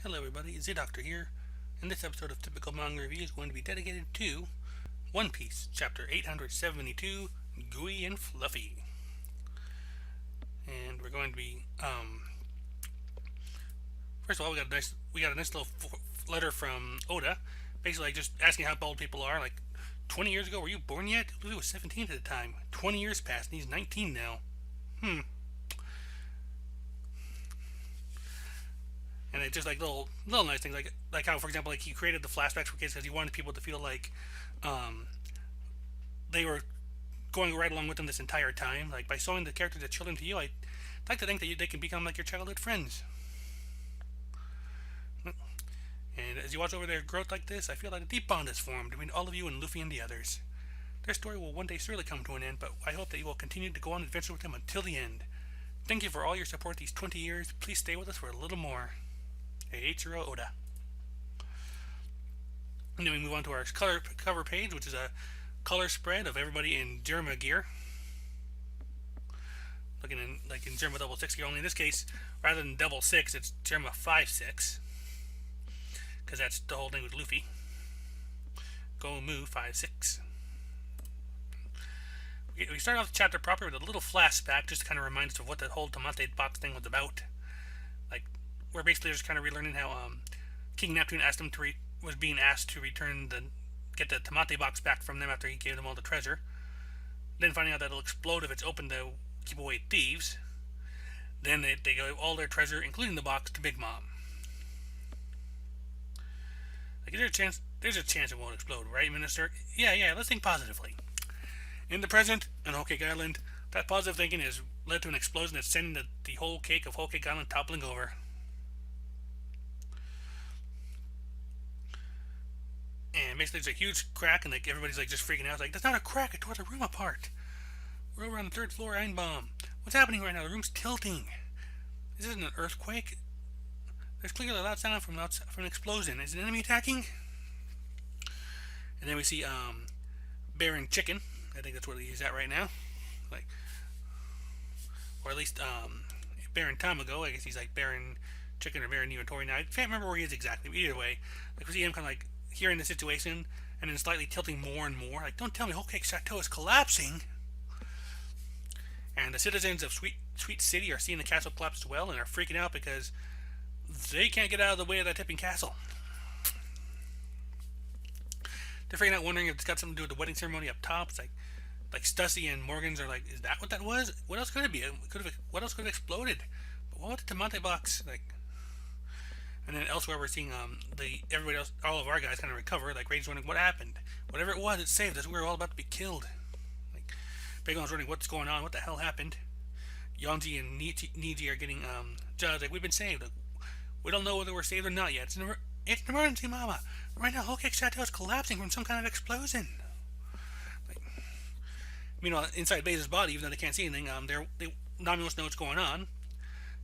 Hello everybody, Zeidoktor here, and this episode of Typical Manga Review is going to be dedicated to One Piece, Chapter 872, Gooey and Fluffy. And we're going to be, first of all, we got a nice little letter from Oda, basically like just asking how old people are, like, 20 years ago, were you born yet? Luffy was 17 at the time. 20 years passed, and he's 19 now. And it's just like little nice things, like how, for example, like he created the flashbacks for kids because he wanted people to feel like um, they were going right along with them this entire time. Like by showing the characters as children to you, I'd like to think that they can become like your childhood friends. And as you watch over their growth like this, I feel like a deep bond is formed between all of you and Luffy and the others. Their story will one day surely come to an end, but I hope that you will continue to go on adventure with them until the end. Thank you for all your support these 20 years. Please stay with us for a little more. Eiichiro Oda. And then we move on to our cover page, which is a color spread of everybody in Germa gear. Looking in like in Germa double six gear, only in this case, rather than double six, it's Germa 5-6. Because that's the whole thing with Luffy. Go Moo 5-6. We start off the chapter proper with a little flashback just to kind of remind us of what that whole Tamate box thing was about. Like, we're basically just kind of relearning how King Neptune asked him was being asked to get the Tamate box back from them after he gave them all the treasure. Then finding out that it'll explode if it's open to keep away thieves. Then they give all their treasure, including the box, to Big Mom. Like, is there a chance? There's a chance it won't explode, right, Minister? Yeah. Let's think positively. In the present, on Whole Cake Island, that positive thinking has led to an explosion that's sending the whole cake of Whole Cake Island toppling over. And basically, there's a huge crack, and like everybody's like just freaking out. It's like, that's not a crack; it tore the room apart. We're over on the third floor, Einbaum. What's happening right now? The room's tilting. This isn't an earthquake. There's clearly a loud sound from an explosion. Is an enemy attacking? And then we see Baron Chicken. I think that's what he's at right now. Like, or at least Baron Tamago. I guess he's like Baron Chicken or Baron Niwatori. Now I can't remember where he is exactly. But either way, like we see him kind of like hearing the situation and then slightly tilting more and more. Like, don't tell me Whole Cake Chateau is collapsing. And the citizens of Sweet City are seeing the castle collapse as well and are freaking out because they can't get out of the way of that tipping castle. They're freaking out, wondering if it's got something to do with the wedding ceremony up top. It's like Stussy and Morgans are like, is that what that was? What else could it be? What else could have exploded? But what was the Tamate box? Like, and then elsewhere we're seeing everybody else, all of our guys kind of recover. Like Ray's wondering what happened. Whatever it was, it saved us. We were all about to be killed. Like Big Mom's wondering what's going on. What the hell happened? Yonji and Niji are getting judged. Like, we've been saved. Like, we don't know whether we're saved or not yet. It's an emergency, Mama. Right now, Whole Cake Chateau is collapsing from some kind of explosion. Like, meanwhile, inside Baze's body, even though they can't see anything, Nami wants to know what's going on.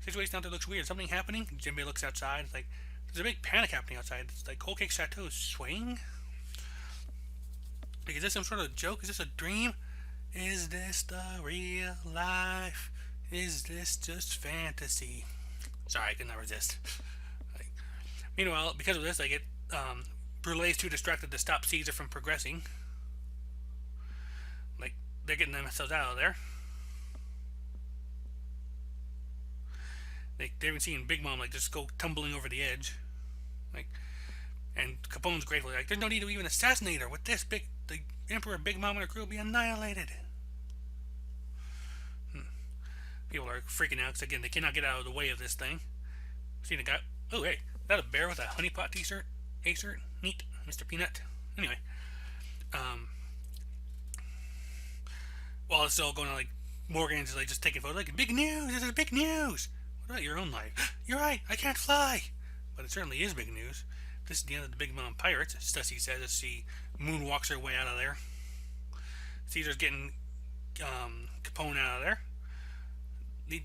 Situation out there looks weird. Something happening? Jinbei looks outside. It's like, there's a big panic happening outside. It's like Whole Cake Chateau is swaying. Like, is this some sort of joke? Is this a dream? Is this the real life? Is this just fantasy? Sorry, I could not resist. Like, meanwhile, because of this, they get Brulee's too distracted to stop Caesar from progressing. Like, they're getting themselves out of there. They're even seeing Big Mom like just go tumbling over the edge. Like, and Capone's grateful. Like, there's no need to even assassinate her. With this, the Emperor, Big Mom, and her crew will be annihilated. People are freaking out because again they cannot get out of the way of this thing. Seen a guy. Oh hey, is that a bear with a honey pot t-shirt? A-shirt? Neat, Mr. Peanut. Anyway, while it's still going on, like Morgan's like just taking photos. Like, big news! This is big news. What about your own life? You're right. I can't fly. But it certainly is big news. This is the end of the Big Mom Pirates, Stussy says as she moonwalks her way out of there. Caesar's getting Capone out of there. The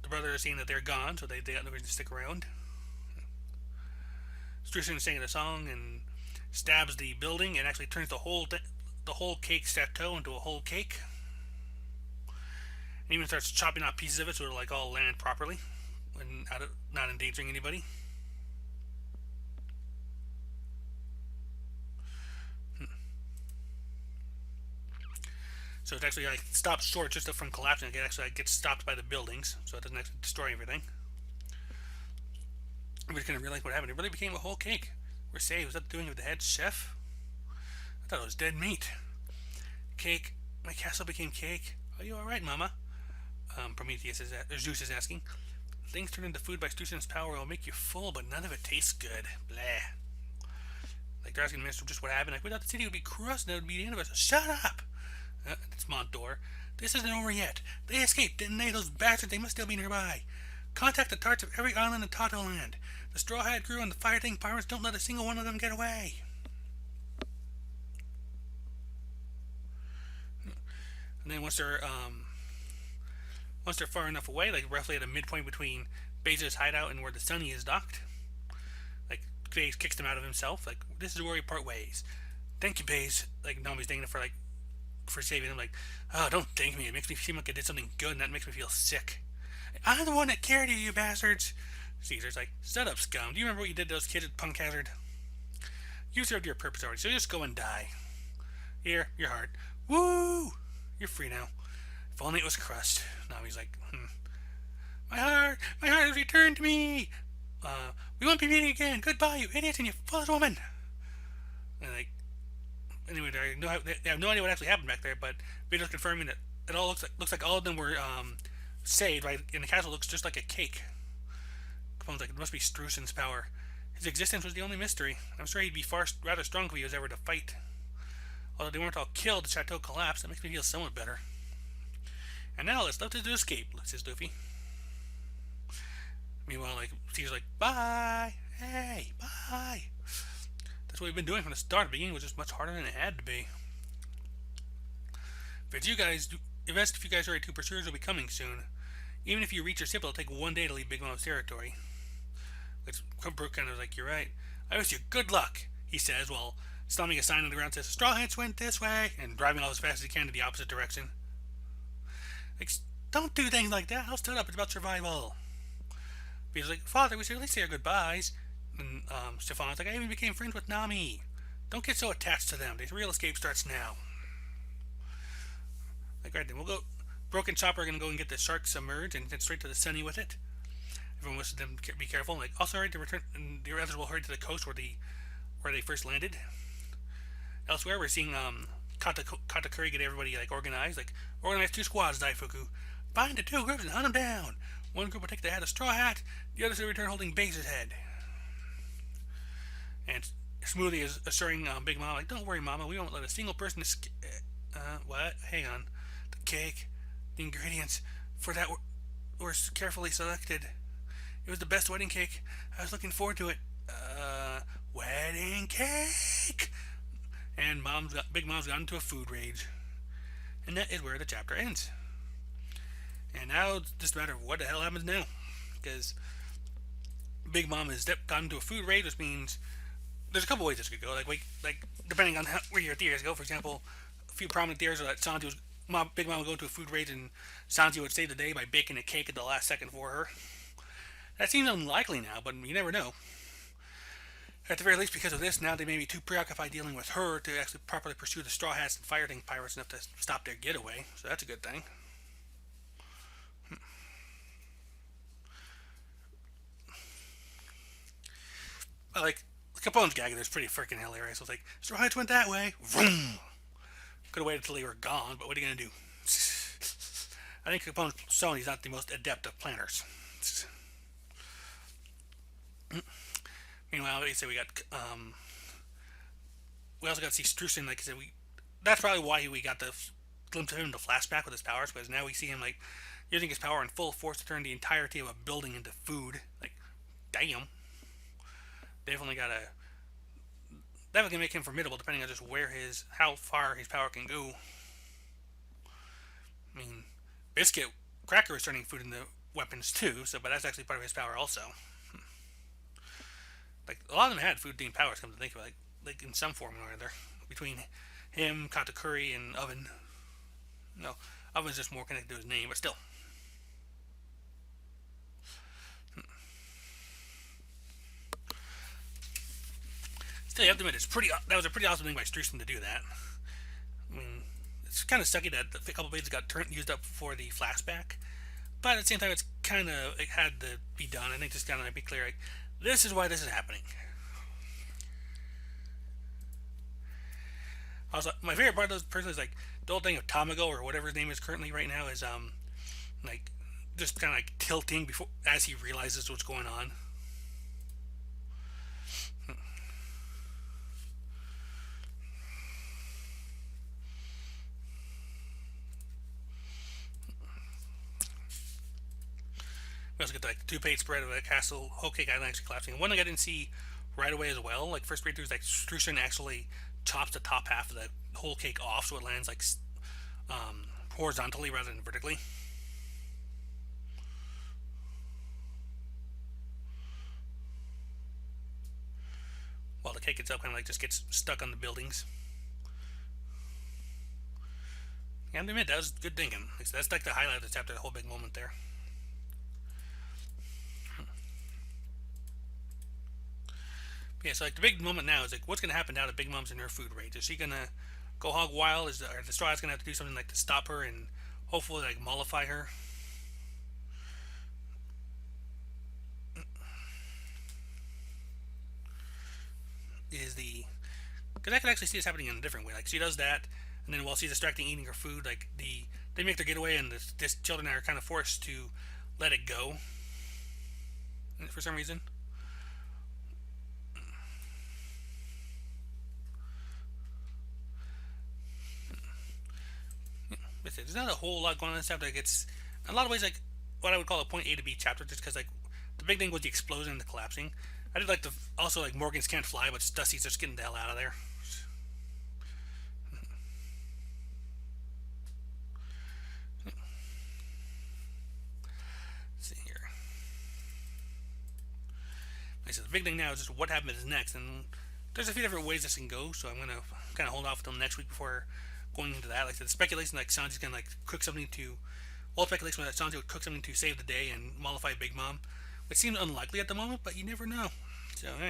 brothers are seeing that they're gone, so they got no reason to stick around. Strixon is singing a song and stabs the building and actually turns the whole cake chateau into a whole cake. And even starts chopping off pieces of it so it'll like all land properly and not endangering anybody. So it actually like stops short just from collapsing. It actually like, gets stopped by the buildings, so it doesn't actually destroy everything. We just kind of realized what happened. It really became a whole cake. We're saying, was that the doing of the head chef? I thought it was dead meat. Cake. My castle became cake. Are you all right, Mama? Zeus is asking. Things turned into food by Stusen's power will make you full, but none of it tastes good. Blah. Like they're asking the minister just what happened. Like we thought the city would be crushed and that would be the end of us. Shut up! It's Mont'dor. This isn't over yet. They escaped, didn't they? Those bastards, they must still be nearby. Contact the tarts of every island in Toto Land. The Straw Hat crew and the Fire Thing pirates don't let a single one of them get away. And then once they're far enough away, like roughly at a midpoint between Baze's hideout and where the Sunny is docked, like Baze kicks him out of himself. Like this is where we part ways. Thank you, Baze. Like Nami's thanking him for saving him. Like, oh, don't thank me. It makes me seem like I did something good, and that makes me feel sick. I'm the one that cared you, you bastards. Caesar's like, shut up, scum. Do you remember what you did to those kids at Punk Hazard? You served your purpose already, so just go and die. Here, your heart. Woo! You're free now. If only it was crushed. Nami's like, My heart has returned to me. We won't be meeting again. Goodbye, you idiot and you foolish woman. And like, anyway, they have no idea what actually happened back there, but Vito's confirming that it all looks like all of them were saved. Right, and the castle looks just like a cake. Capone's like, it must be Strusen's power. His existence was the only mystery. I'm sure he'd be rather strong if he was ever to fight. Although they weren't all killed, the chateau collapsed. That makes me feel somewhat better. And now let's left us to escape, says Luffy. Meanwhile, like Caesar's like, bye, hey, bye. That's what we've been doing from the start. The beginning was just much harder than it had to be. If you guys already 2 pursuers will be coming soon. Even if you reach your ship, it'll take 1 day to leave Big Mom's territory. Brooke kind of like, you're right. I wish you good luck, he says, while stomping a sign on the ground that says, Straw Hats went this way, and driving off as fast as he can to the opposite direction. Like, don't do things like that. I'll stand up. It's about survival. Peter's like, Father, we should at least say our goodbyes. And Stefan's like, I even became friends with Nami. Don't get so attached to them. The real escape starts now. Like, right then, we'll go. Brooke and Chopper are going to go and get the shark submerged and head straight to the Sunny with it. Everyone wishes them to be careful. Like, also, hurry to return. And the others will hurry to the coast where they first landed. Elsewhere, we're seeing Katakuri get everybody like organized. Like, organize 2 squads, Daifuku. Bind the 2 groups and hunt them down. One group will take the head of Straw Hat. The others will return holding Base's head. And Smoothie is assuring Big Mom, like, don't worry, Mama. We won't let a single person escape. What? Hang on. The cake, the ingredients for that were carefully selected. It was the best wedding cake. I was looking forward to it. Wedding cake. And Big Mom's got into a food rage. And that is where the chapter ends. And now it's just a matter of what the hell happens now. Because Big Mom has gotten into a food rage, which means there's a couple ways this could go. Like depending on where your theories go. For example, a few prominent theories are that Big Mom would go into a food rage and Sanji would save the day by baking a cake at the last second for her. That seems unlikely now, but you never know. At the very least, because of this, now they may be too preoccupied dealing with her to actually properly pursue the Straw Hats and Fire Thing pirates enough to stop their getaway. So that's a good thing. Like, Capone's gag is pretty freaking hilarious. It's like, Straw Hats went that way. Vroom! Could have waited until they were gone, but what are you going to do? I think Capone's showing he's not the most adept of planners. Meanwhile, like I said, we also got to see Strusen. Like I said, that's probably why we got the glimpse of him in the flashback with his powers, because now we see him like using his power in full force to turn the entirety of a building into food. Like, damn. Definitely can make him formidable depending on just how far his power can go. I mean, Cracker is turning food into weapons too, but that's actually part of his power also. Like, a lot of them had food-themed powers, come to think of it, like in some form or other. Between him, Katakuri, and Oven. No, Oven's just more connected to his name, but still. Still, you have to admit, that was a pretty awesome thing by Strusen to do that. I mean, it's kind of sucky that a couple pages got used up for the flashback, but at the same time, it's kind of it had to be done. I think just kind of be clear, like this is why this is happening. Also, my favorite part of those personally is like the whole thing of Tamago or whatever his name is currently right now is like just kind of like tilting before as he realizes what's going on. We also get like the two-page spread of the castle whole cake island actually collapsing. And one thing I didn't see right away as well, like first read through is like Strushan actually chops the top half of the whole cake off so it lands like horizontally rather than vertically. While the cake itself kind of like just gets stuck on the buildings. I have to admit, that was good thinking. That's like the highlight of the chapter, the whole big moment there. Yeah, so like the big moment now is like what's gonna happen now that Big Mom's in her food rage? Is she gonna go hog wild? Are the Straw Hats gonna have to do something like to stop her and hopefully like mollify her? Is the because I could actually see this happening in a different way. Like she does that, and then while she's distracting eating her food, like they make their getaway, and this children are kind of forced to let it go for some reason. There's not a whole lot going on in this chapter. Like it's in a lot of ways like what I would call a point A to B chapter, just because like the big thing was the explosion and the collapsing. I did like the also like Morgan's can't fly, but Dusty's just getting the hell out of there. Let's see here. Like I said, the big thing now is just what happens next, and there's a few different ways this can go. So I'm gonna kind of hold off until next week before going into that. Like I said, the speculation like Sanji's gonna like cook something to all speculation that Sanji would cook something to save the day and mollify Big Mom, which seems unlikely at the moment, but you never know. So, eh.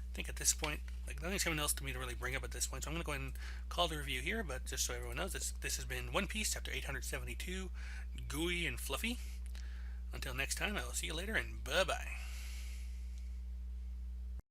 I think at this point, like nothing's coming else to me to really bring up at this point, so I'm going to go ahead and call the review here. But just so everyone knows, this has been One Piece, chapter 872, Gooey and Fluffy. Until next time, I will see you later, and bye bye.